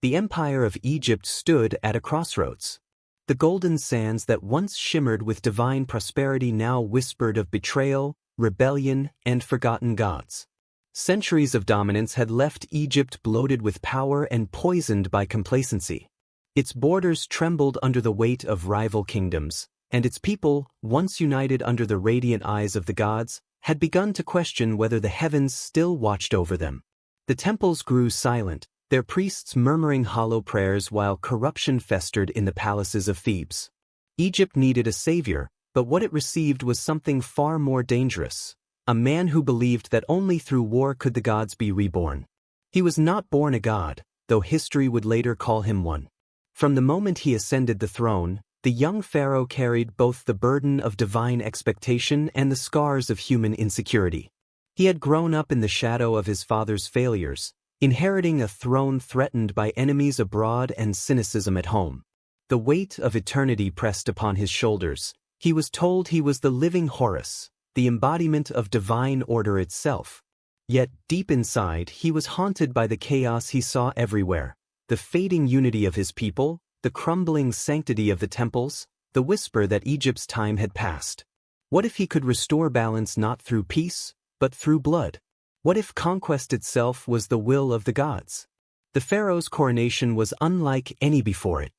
the empire of Egypt stood at a crossroads. The golden sands that once shimmered with divine prosperity now whispered of betrayal, rebellion, and forgotten gods. Centuries of dominance had left Egypt bloated with power and poisoned by complacency. Its borders trembled under the weight of rival kingdoms, and its people, once united under the radiant eyes of the gods, had begun to question whether the heavens still watched over them. The temples grew silent, their priests murmuring hollow prayers while corruption festered in the palaces of Thebes. Egypt needed a savior, but what it received was something far more dangerous. A man who believed that only through war could the gods be reborn. He was not born a god, though history would later call him one. From the moment he ascended the throne, the young Pharaoh carried both the burden of divine expectation and the scars of human insecurity. He had grown up in the shadow of his father's failures, inheriting a throne threatened by enemies abroad and cynicism at home. The weight of eternity pressed upon his shoulders. He was told he was the living Horus, the embodiment of divine order itself. Yet, deep inside, he was haunted by the chaos he saw everywhere, the fading unity of his people, the crumbling sanctity of the temples, the whisper that Egypt's time had passed. What if he could restore balance not through peace, but through blood? What if conquest itself was the will of the gods? The pharaoh's coronation was unlike any before it.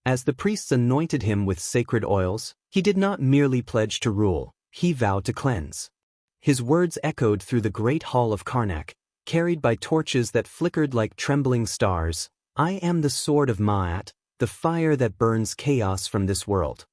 As the priests anointed him with sacred oils, he did not merely pledge to rule, he vowed to cleanse. His words echoed through the great hall of Karnak, carried by torches that flickered like trembling stars. I am the sword of Ma'at, the fire that burns chaos from this world.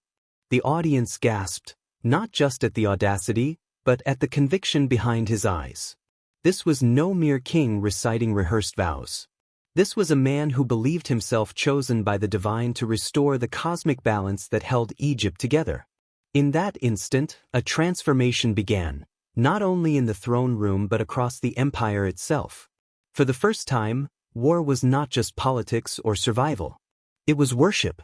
The audience gasped, not just at the audacity, but at the conviction behind his eyes. This was no mere king reciting rehearsed vows. This was a man who believed himself chosen by the divine to restore the cosmic balance that held Egypt together. In that instant, a transformation began, not only in the throne room but across the empire itself. For the first time, war was not just politics or survival. It was worship.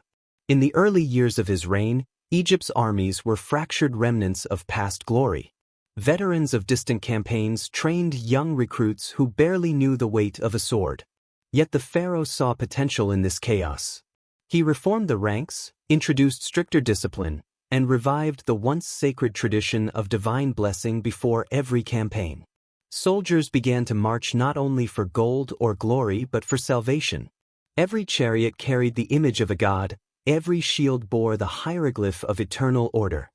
In the early years of his reign, Egypt's armies were fractured remnants of past glory. Veterans of distant campaigns trained young recruits who barely knew the weight of a sword. Yet the pharaoh saw potential in this chaos. He reformed the ranks, introduced stricter discipline, and revived the once sacred tradition of divine blessing before every campaign. Soldiers began to march not only for gold or glory but for salvation. Every chariot carried the image of a god, every shield bore the hieroglyph of eternal order.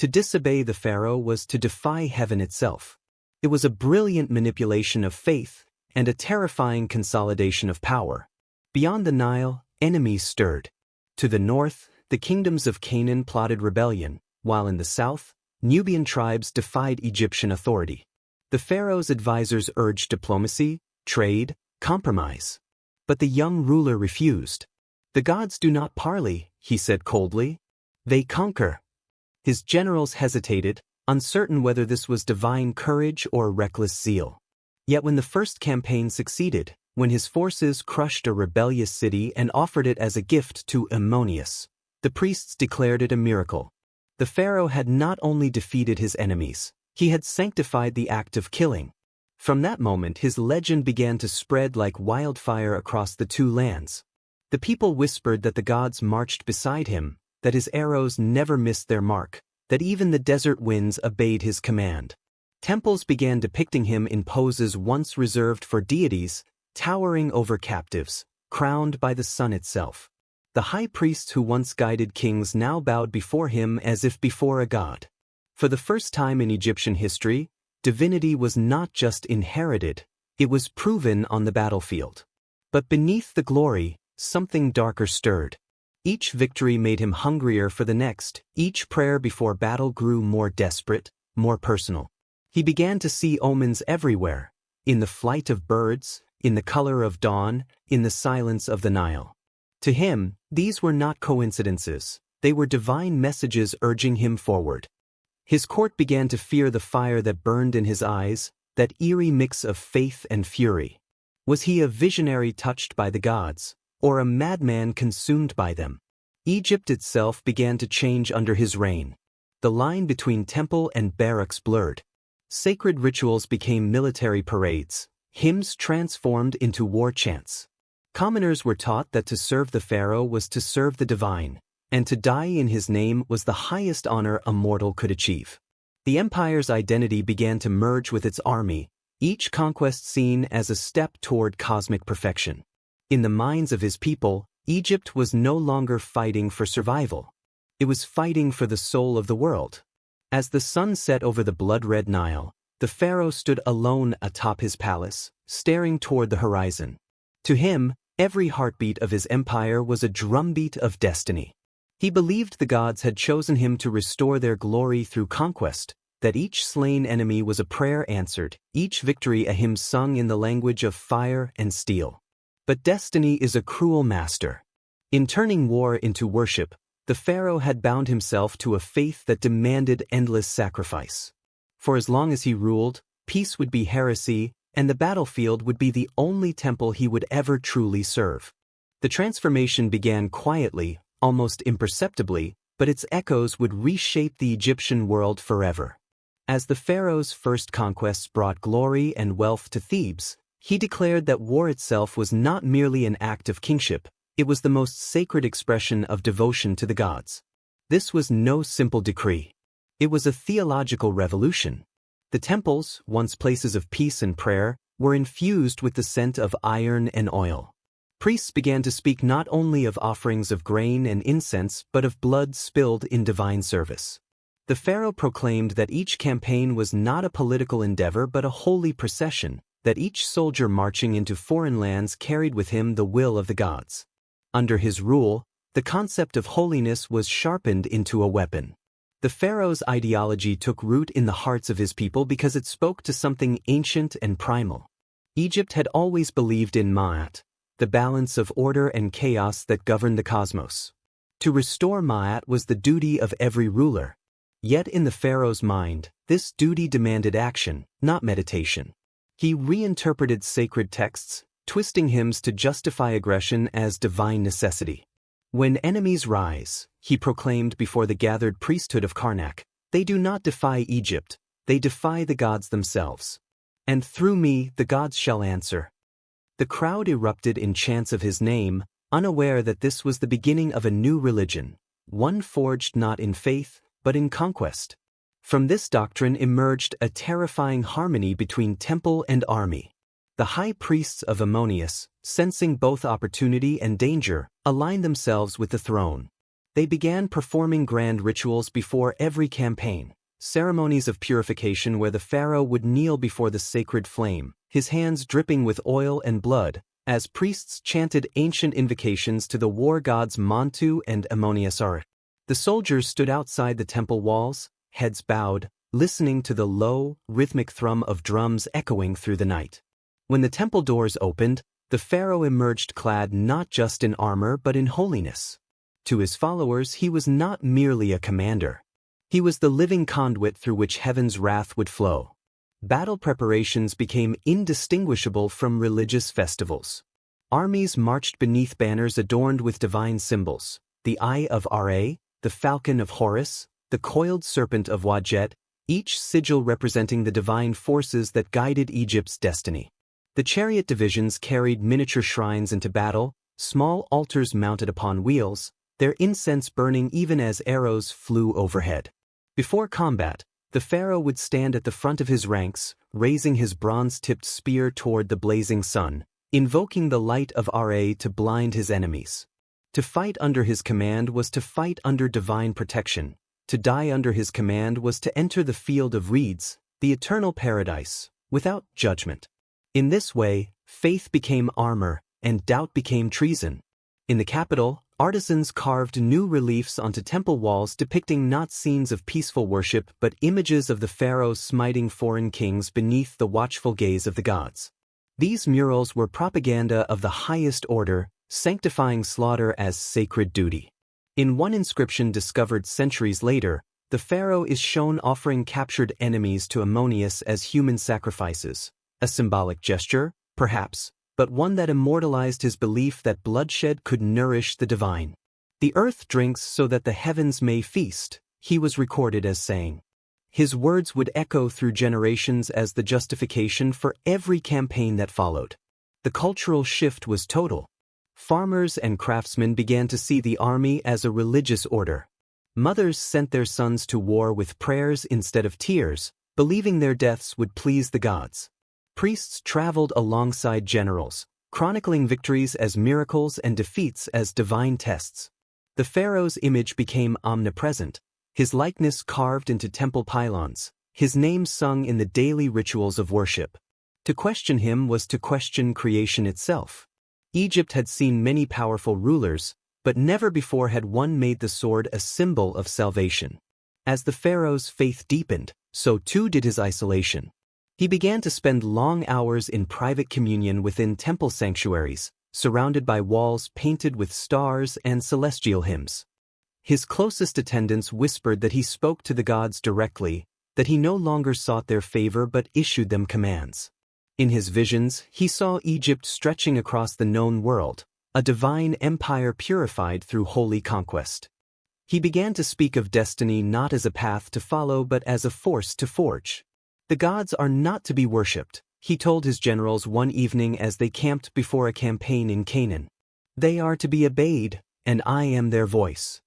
To disobey the pharaoh was to defy heaven itself. It was a brilliant manipulation of faith and a terrifying consolidation of power. Beyond the Nile, enemies stirred. To the north, the kingdoms of Canaan plotted rebellion, while in the south, Nubian tribes defied Egyptian authority. The pharaoh's advisors urged diplomacy, trade, compromise. But the young ruler refused. The gods do not parley, he said coldly. They conquer. His generals hesitated, uncertain whether this was divine courage or reckless zeal. Yet when the first campaign succeeded, when his forces crushed a rebellious city and offered it as a gift to Ammonius, the priests declared it a miracle. The pharaoh had not only defeated his enemies, he had sanctified the act of killing. From that moment his legend began to spread like wildfire across the two lands. The people whispered that the gods marched beside him, that his arrows never missed their mark, that even the desert winds obeyed his command. Temples began depicting him in poses once reserved for deities, towering over captives, crowned by the sun itself. The high priests who once guided kings now bowed before him as if before a god. For the first time in Egyptian history, divinity was not just inherited, it was proven on the battlefield. But beneath the glory, something darker stirred. Each victory made him hungrier for the next, each prayer before battle grew more desperate, more personal. He began to see omens everywhere, in the flight of birds, in the color of dawn, in the silence of the Nile. To him, these were not coincidences, they were divine messages urging him forward. His court began to fear the fire that burned in his eyes, that eerie mix of faith and fury. Was he a visionary touched by the gods, or a madman consumed by them? Egypt itself began to change under his reign. The line between temple and barracks blurred. Sacred rituals became military parades, hymns transformed into war chants. Commoners were taught that to serve the pharaoh was to serve the divine, and to die in his name was the highest honor a mortal could achieve. The empire's identity began to merge with its army, each conquest seen as a step toward cosmic perfection. In the minds of his people, Egypt was no longer fighting for survival. It was fighting for the soul of the world. As the sun set over the blood-red Nile, the pharaoh stood alone atop his palace, staring toward the horizon. To him, every heartbeat of his empire was a drumbeat of destiny. He believed the gods had chosen him to restore their glory through conquest, that each slain enemy was a prayer answered, each victory a hymn sung in the language of fire and steel. But destiny is a cruel master. In turning war into worship, the pharaoh had bound himself to a faith that demanded endless sacrifice. For as long as he ruled, peace would be heresy, and the battlefield would be the only temple he would ever truly serve. The transformation began quietly, almost imperceptibly, but its echoes would reshape the Egyptian world forever. As the pharaoh's first conquests brought glory and wealth to Thebes, he declared that war itself was not merely an act of kingship, it was the most sacred expression of devotion to the gods. This was no simple decree. It was a theological revolution. The temples, once places of peace and prayer, were infused with the scent of iron and oil. Priests began to speak not only of offerings of grain and incense but of blood spilled in divine service. The pharaoh proclaimed that each campaign was not a political endeavor but a holy procession, that each soldier marching into foreign lands carried with him the will of the gods. Under his rule, the concept of holiness was sharpened into a weapon. The pharaoh's ideology took root in the hearts of his people because it spoke to something ancient and primal. Egypt had always believed in Ma'at, the balance of order and chaos that governed the cosmos. To restore Ma'at was the duty of every ruler. Yet in the pharaoh's mind, this duty demanded action, not meditation. He reinterpreted sacred texts, twisting hymns to justify aggression as divine necessity. When enemies rise, he proclaimed before the gathered priesthood of Karnak, they do not defy Egypt, they defy the gods themselves. And through me the gods shall answer. The crowd erupted in chants of his name, unaware that this was the beginning of a new religion, one forged not in faith, but in conquest. From this doctrine emerged a terrifying harmony between temple and army. The high priests of Ammonius, sensing both opportunity and danger, aligned themselves with the throne. They began performing grand rituals before every campaign, ceremonies of purification where the pharaoh would kneel before the sacred flame, his hands dripping with oil and blood, as priests chanted ancient invocations to the war gods Montu and Ammonius. The soldiers stood outside the temple walls, heads bowed, listening to the low, rhythmic thrum of drums echoing through the night. When the temple doors opened, the pharaoh emerged clad not just in armor but in holiness. To his followers he was not merely a commander. He was the living conduit through which heaven's wrath would flow. Battle preparations became indistinguishable from religious festivals. Armies marched beneath banners adorned with divine symbols, the eye of Ra, the falcon of Horus, the coiled serpent of Wadjet, each sigil representing the divine forces that guided Egypt's destiny. The chariot divisions carried miniature shrines into battle, small altars mounted upon wheels, their incense burning even as arrows flew overhead. Before combat, the pharaoh would stand at the front of his ranks, raising his bronze-tipped spear toward the blazing sun, invoking the light of Ra to blind his enemies. To fight under his command was to fight under divine protection. To die under his command was to enter the field of reeds, the eternal paradise, without judgment. In this way, faith became armor, and doubt became treason. In the capital, artisans carved new reliefs onto temple walls depicting not scenes of peaceful worship but images of the pharaoh smiting foreign kings beneath the watchful gaze of the gods. These murals were propaganda of the highest order, sanctifying slaughter as sacred duty. In one inscription discovered centuries later, the pharaoh is shown offering captured enemies to Ammonius as human sacrifices. A symbolic gesture, perhaps, but one that immortalized his belief that bloodshed could nourish the divine. The earth drinks so that the heavens may feast, he was recorded as saying. His words would echo through generations as the justification for every campaign that followed. The cultural shift was total. Farmers and craftsmen began to see the army as a religious order. Mothers sent their sons to war with prayers instead of tears, believing their deaths would please the gods. Priests traveled alongside generals, chronicling victories as miracles and defeats as divine tests. The pharaoh's image became omnipresent, his likeness carved into temple pylons, his name sung in the daily rituals of worship. To question him was to question creation itself. Egypt had seen many powerful rulers, but never before had one made the sword a symbol of salvation. As the pharaoh's faith deepened, so too did his isolation. He began to spend long hours in private communion within temple sanctuaries, surrounded by walls painted with stars and celestial hymns. His closest attendants whispered that he spoke to the gods directly, that he no longer sought their favor but issued them commands. In his visions, he saw Egypt stretching across the known world, a divine empire purified through holy conquest. He began to speak of destiny not as a path to follow but as a force to forge. The gods are not to be worshipped, he told his generals one evening as they camped before a campaign in Canaan. They are to be obeyed, and I am their voice.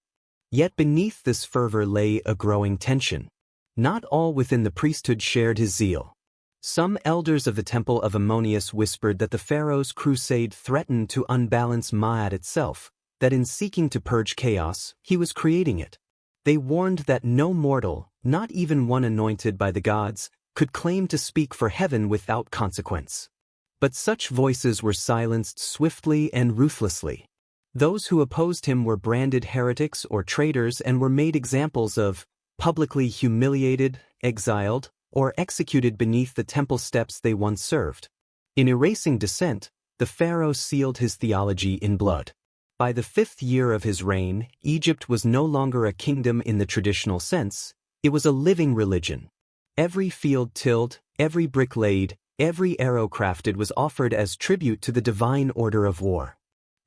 Yet beneath this fervor lay a growing tension. Not all within the priesthood shared his zeal. Some elders of the temple of Ammonius whispered that the pharaoh's crusade threatened to unbalance Ma'at itself, that in seeking to purge chaos, he was creating it. They warned that no mortal, not even one anointed by the gods, could claim to speak for heaven without consequence. But such voices were silenced swiftly and ruthlessly. Those who opposed him were branded heretics or traitors and were made examples of, publicly humiliated, exiled, or executed beneath the temple steps they once served. In erasing dissent, the pharaoh sealed his theology in blood. By the 5th year of his reign, Egypt was no longer a kingdom in the traditional sense, it was a living religion. Every field tilled, every brick laid, every arrow crafted was offered as tribute to the divine order of war.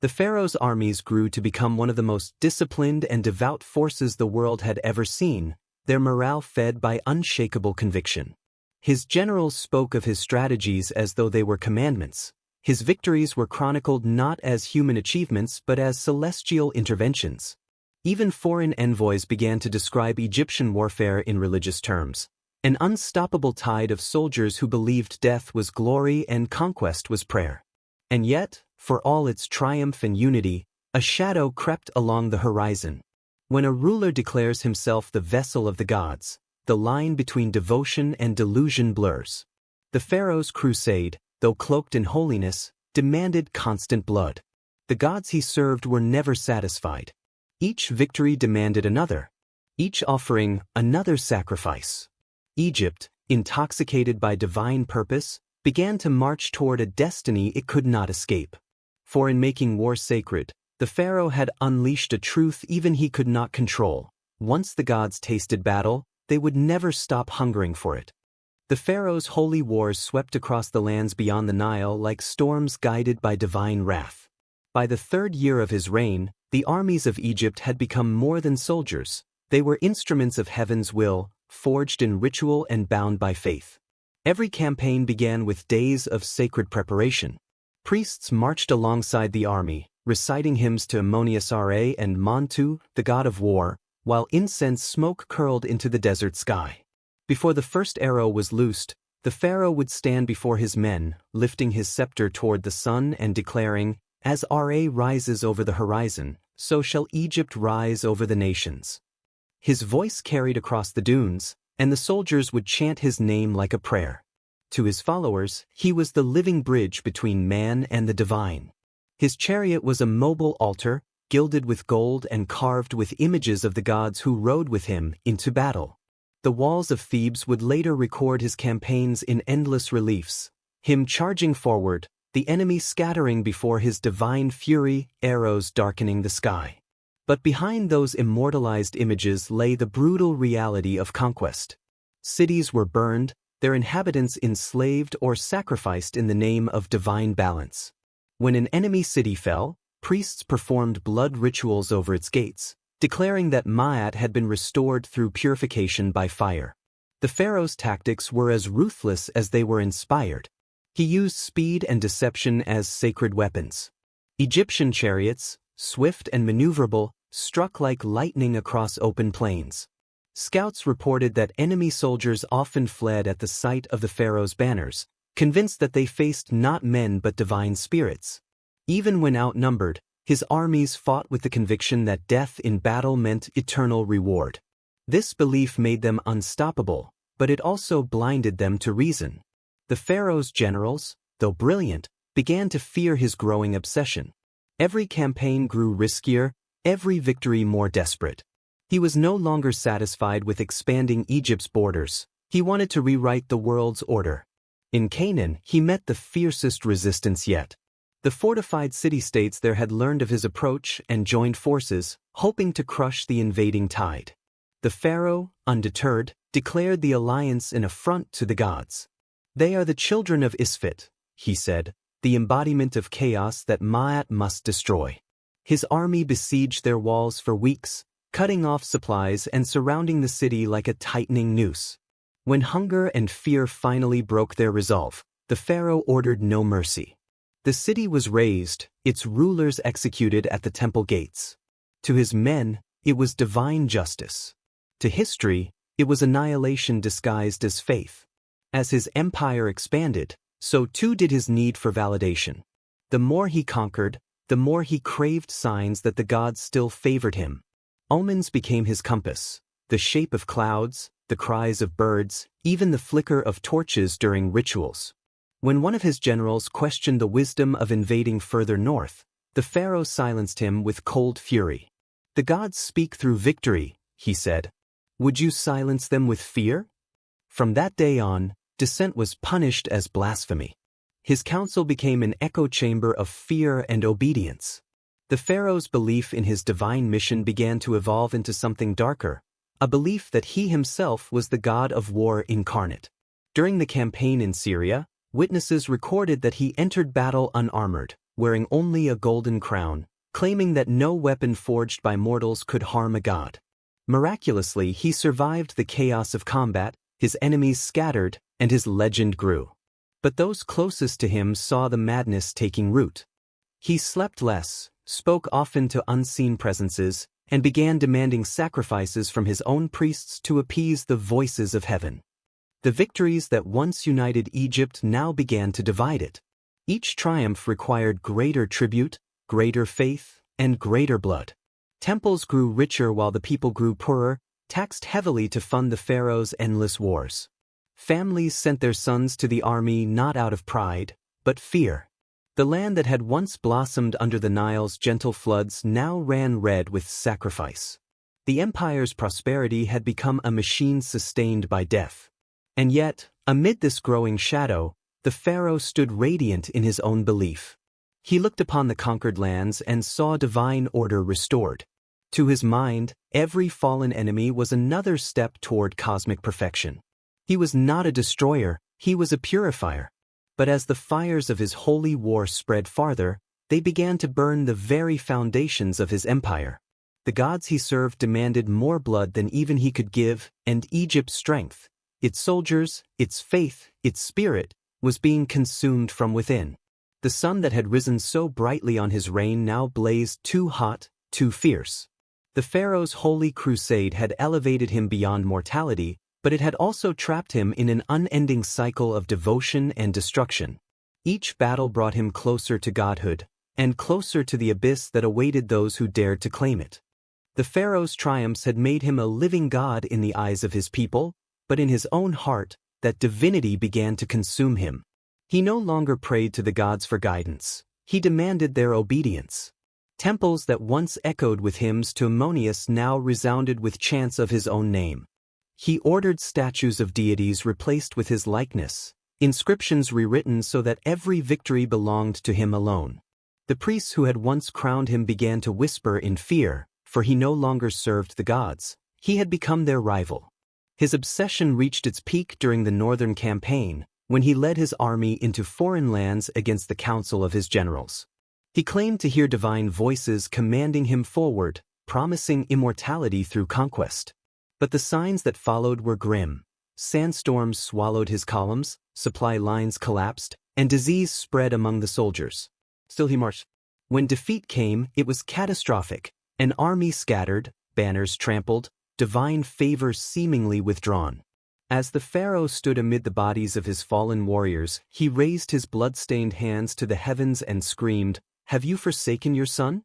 The pharaoh's armies grew to become one of the most disciplined and devout forces the world had ever seen, their morale fed by unshakable conviction. His generals spoke of his strategies as though they were commandments. His victories were chronicled not as human achievements but as celestial interventions. Even foreign envoys began to describe Egyptian warfare in religious terms. An unstoppable tide of soldiers who believed death was glory and conquest was prayer. And yet, for all its triumph and unity, a shadow crept along the horizon. When a ruler declares himself the vessel of the gods, the line between devotion and delusion blurs. The pharaoh's crusade, though cloaked in holiness, demanded constant blood. The gods he served were never satisfied. Each victory demanded another, each offering another sacrifice. Egypt, intoxicated by divine purpose, began to march toward a destiny it could not escape. For in making war sacred, the pharaoh had unleashed a truth even he could not control. Once the gods tasted battle, they would never stop hungering for it. The pharaoh's holy wars swept across the lands beyond the Nile like storms guided by divine wrath. By the 3rd year of his reign, the armies of Egypt had become more than soldiers. They were instruments of heaven's will, forged in ritual and bound by faith. Every campaign began with days of sacred preparation. Priests marched alongside the army, reciting hymns to Ammonius Ra and Montu, the god of war, while incense smoke curled into the desert sky. Before the first arrow was loosed, the pharaoh would stand before his men, lifting his scepter toward the sun and declaring, "As Ra rises over the horizon, so shall Egypt rise over the nations." His voice carried across the dunes, and the soldiers would chant his name like a prayer. To his followers, he was the living bridge between man and the divine. His chariot was a mobile altar, gilded with gold and carved with images of the gods who rode with him into battle. The walls of Thebes would later record his campaigns in endless reliefs, him charging forward, the enemy scattering before his divine fury, arrows darkening the sky. But behind those immortalized images lay the brutal reality of conquest. Cities were burned, their inhabitants enslaved or sacrificed in the name of divine balance. When an enemy city fell, priests performed blood rituals over its gates, declaring that Ma'at had been restored through purification by fire. The pharaoh's tactics were as ruthless as they were inspired. He used speed and deception as sacred weapons. Egyptian chariots, swift and maneuverable, struck like lightning across open plains. Scouts reported that enemy soldiers often fled at the sight of the pharaoh's banners, convinced that they faced not men but divine spirits. Even when outnumbered, his armies fought with the conviction that death in battle meant eternal reward. This belief made them unstoppable, but it also blinded them to reason. The pharaoh's generals, though brilliant, began to fear his growing obsession. Every campaign grew riskier, every victory more desperate. He was no longer satisfied with expanding Egypt's borders. He wanted to rewrite the world's order. In Canaan, he met the fiercest resistance yet. The fortified city-states there had learned of his approach and joined forces, hoping to crush the invading tide. The pharaoh, undeterred, declared the alliance an affront to the gods. "They are the children of Isfit," he said, "the embodiment of chaos that Ma'at must destroy." His army besieged their walls for weeks, cutting off supplies and surrounding the city like a tightening noose. When hunger and fear finally broke their resolve, the pharaoh ordered no mercy. The city was razed, its rulers executed at the temple gates. To his men, it was divine justice. To history, it was annihilation disguised as faith. As his empire expanded, so too did his need for validation. The more he conquered, the more he craved signs that the gods still favored him. Omens became his compass, the shape of clouds, the cries of birds, even the flicker of torches during rituals. When one of his generals questioned the wisdom of invading further north, the pharaoh silenced him with cold fury. "The gods speak through victory," he said. "Would you silence them with fear?" From that day on, dissent was punished as blasphemy. His council became an echo chamber of fear and obedience. The pharaoh's belief in his divine mission began to evolve into something darker, a belief that he himself was the god of war incarnate. During the campaign in Syria, witnesses recorded that he entered battle unarmored, wearing only a golden crown, claiming that no weapon forged by mortals could harm a god. Miraculously, he survived the chaos of combat, his enemies scattered, and his legend grew. But those closest to him saw the madness taking root. He slept less, spoke often to unseen presences, and began demanding sacrifices from his own priests to appease the voices of heaven. The victories that once united Egypt now began to divide it. Each triumph required greater tribute, greater faith, and greater blood. Temples grew richer while the people grew poorer, taxed heavily to fund the pharaoh's endless wars. Families sent their sons to the army not out of pride, but fear. The land that had once blossomed under the Nile's gentle floods now ran red with sacrifice. The empire's prosperity had become a machine sustained by death. And yet, amid this growing shadow, the pharaoh stood radiant in his own belief. He looked upon the conquered lands and saw divine order restored. To his mind, every fallen enemy was another step toward cosmic perfection. He was not a destroyer, he was a purifier. But as the fires of his holy war spread farther, they began to burn the very foundations of his empire. The gods he served demanded more blood than even he could give, and Egypt's strength, its soldiers, its faith, its spirit, was being consumed from within. The sun that had risen so brightly on his reign now blazed too hot, too fierce. The pharaoh's holy crusade had elevated him beyond mortality, but it had also trapped him in an unending cycle of devotion and destruction. Each battle brought him closer to godhood, and closer to the abyss that awaited those who dared to claim it. The pharaoh's triumphs had made him a living god in the eyes of his people, but in his own heart, that divinity began to consume him. He no longer prayed to the gods for guidance, he demanded their obedience. Temples that once echoed with hymns to Ammonius now resounded with chants of his own name. He ordered statues of deities replaced with his likeness, inscriptions rewritten so that every victory belonged to him alone. The priests who had once crowned him began to whisper in fear, for he no longer served the gods, he had become their rival. His obsession reached its peak during the northern campaign, when he led his army into foreign lands against the council of his generals. He claimed to hear divine voices commanding him forward, promising immortality through conquest. But the signs that followed were grim. Sandstorms swallowed his columns, supply lines collapsed, and disease spread among the soldiers. Still he marched. When defeat came, it was catastrophic. An army scattered, banners trampled, divine favor seemingly withdrawn. As the Pharaoh stood amid the bodies of his fallen warriors, he raised his blood-stained hands to the heavens and screamed, "Have you forsaken your son?"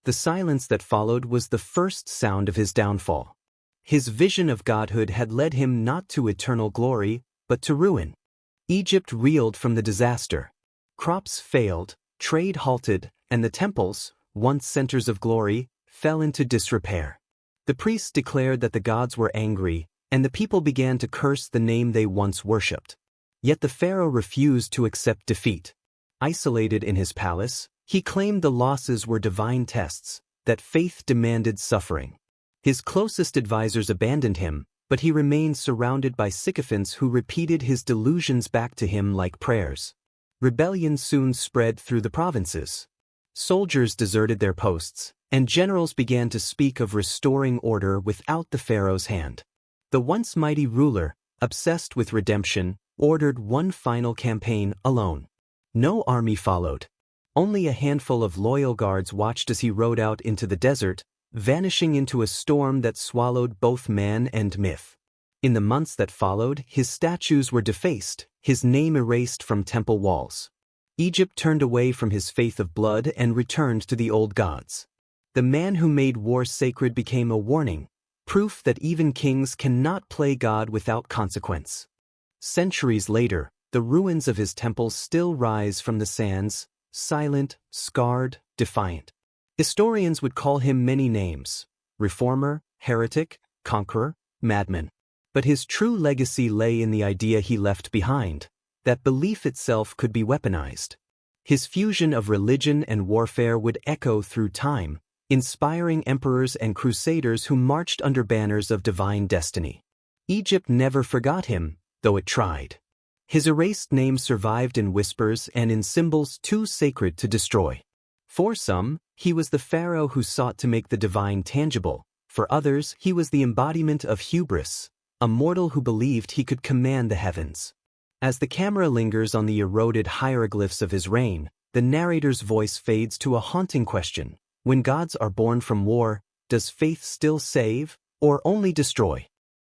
The silence that followed was the first sound of his downfall. His vision of godhood had led him not to eternal glory, but to ruin. Egypt reeled from the disaster. Crops failed, trade halted, and the temples, once centers of glory, fell into disrepair. The priests declared that the gods were angry, and the people began to curse the name they once worshipped. Yet the Pharaoh refused to accept defeat. Isolated in his palace, he claimed the losses were divine tests, that faith demanded suffering. His closest advisors abandoned him, but he remained surrounded by sycophants who repeated his delusions back to him like prayers. Rebellion soon spread through the provinces. Soldiers deserted their posts, and generals began to speak of restoring order without the Pharaoh's hand. The once mighty ruler, obsessed with redemption, ordered one final campaign alone. No army followed. Only a handful of loyal guards watched as he rode out into the desert, vanishing into a storm that swallowed both man and myth. In the months that followed, his statues were defaced, his name erased from temple walls. Egypt turned away from his faith of blood and returned to the old gods. The man who made war sacred became a warning, proof that even kings cannot play God without consequence. Centuries later, the ruins of his temples still rise from the sands, silent, scarred, defiant. Historians would call him many names: reformer, heretic, conqueror, madman. But his true legacy lay in the idea he left behind, that belief itself could be weaponized. His fusion of religion and warfare would echo through time, inspiring emperors and crusaders who marched under banners of divine destiny. Egypt never forgot him, though it tried. His erased name survived in whispers and in symbols too sacred to destroy. For some, he was the pharaoh who sought to make the divine tangible. For others, he was the embodiment of hubris, a mortal who believed he could command the heavens. As the camera lingers on the eroded hieroglyphs of his reign, the narrator's voice fades to a haunting question: when gods are born from war, does faith still save, or only destroy?